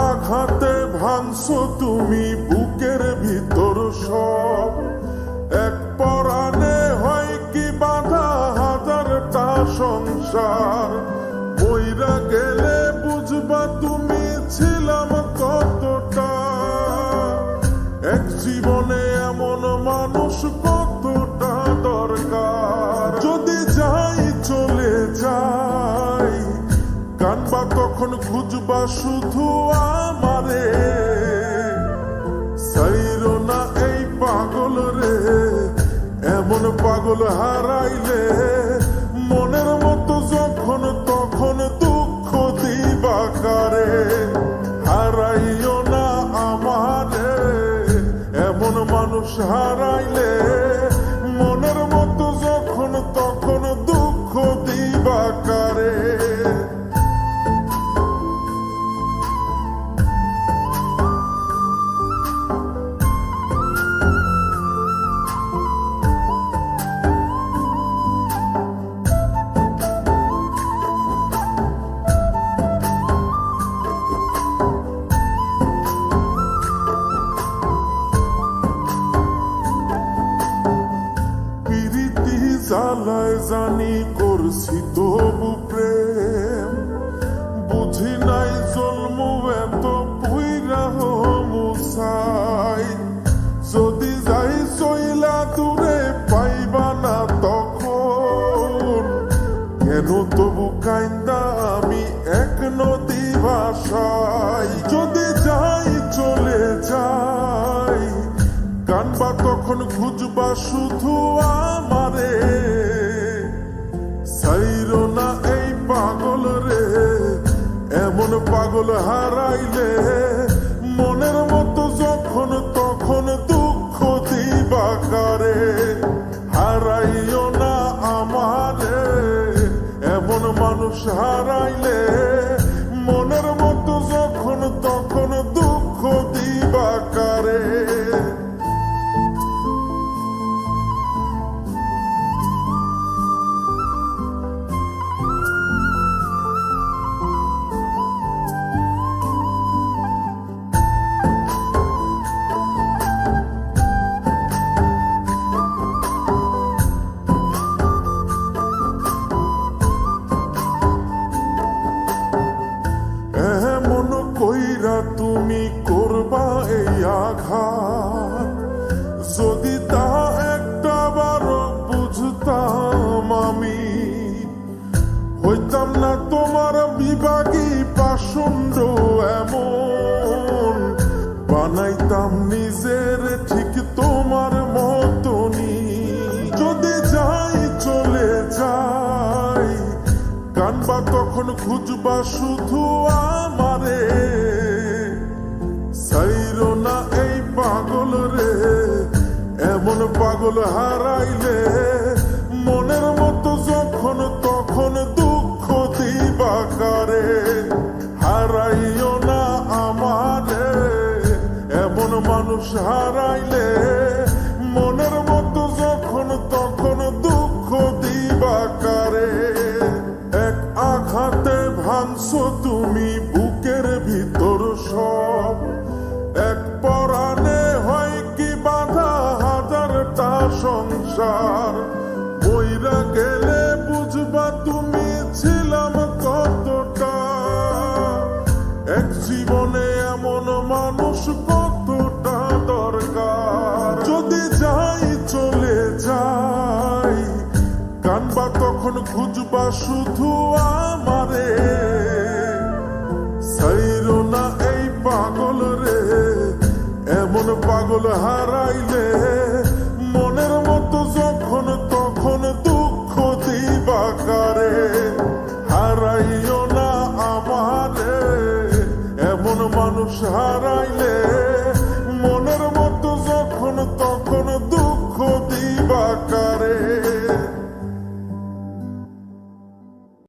আঘাতে ভাঙছো তুমি বুকের ভিতর সব, এক পরাণে হয় কি বাধা হাজারটা সংসার। মইরা গেলে বুঝবা তুমি ছিলাম কতটা, এক জীবনে এমন মানুষ কতটা দরকার। যদি যাই চলে যাই কানবা তখন খুঁজবা শুধু আমারে, সাইরো না এই পাগল রে, এমন পাগল হারাইলে মনের মতো যখন তখন দুঃখ দিবা কারে। হারাইও না আমারে, এমন মানুষ হারাইলে মনের মতো যখন তখন দুঃখ দিবা কারে। জ্বালায় জানি করছি তবু প্রেম, বুঝি নাই জন্ম এত পুইরা মুসাই। যদি যাই চইলা দূরে পাইবা না তখন, কেন তবু কাইন্দা আমি এক নদী ভাষাই। যদি যাই চলে যাই কানবা তখন খুঁজবা শুধু আমারে, সাইরো না এই পাগল রে, এমন পাগল হারাইলে মনের মতো যখন তখন দুঃখ দিবা কারে। হারাইও না আমারে, এমন মানুষ হারাইলে মনের মতো যখন তখন দুঃখ দিবা কারে। এমন কইরা তুমি করবা এই আঘাত, যদি তা একটা বারো বুঝতাম আমি, হইতাম না তোমার বিভাগী পাষণ্ড এমন, বানাইতাম নিজের ঠিক তোমার মতনই। যদি যাই চলে যাই কানবা তখন খুঁজবা শুধু আমারে, সাইরো না এই পাগল রে, এমন পাগল হারাইলে মনের মতো যখন তখন দুঃখ দিবা কারে। হারাইও না আমারে, এমন মানুষ হারাইলে মনের মতো যখন তখন দুঃখ দিবা কারে। এক আঘাতে ভাঙছো তুমি বুকের ভিতর সব, এক পরাণে হয় কি বাধা হাজারটা সংসার। মইরা গেলে বুঝবা তুমি ছিলাম কতটা, এক জীবনে এমন মানুষ কতটা দরকার। যদি যাই চলে যাই কানবা তখন খুঁজবা শুধু আমারে, সাইরো না এই পাগল রে, এমন পাগল হারাইলে মনের মতো যখন তখন দুঃখ দিবা কারে। হারাইও না আমারে, এমন মানুষ হারাইলে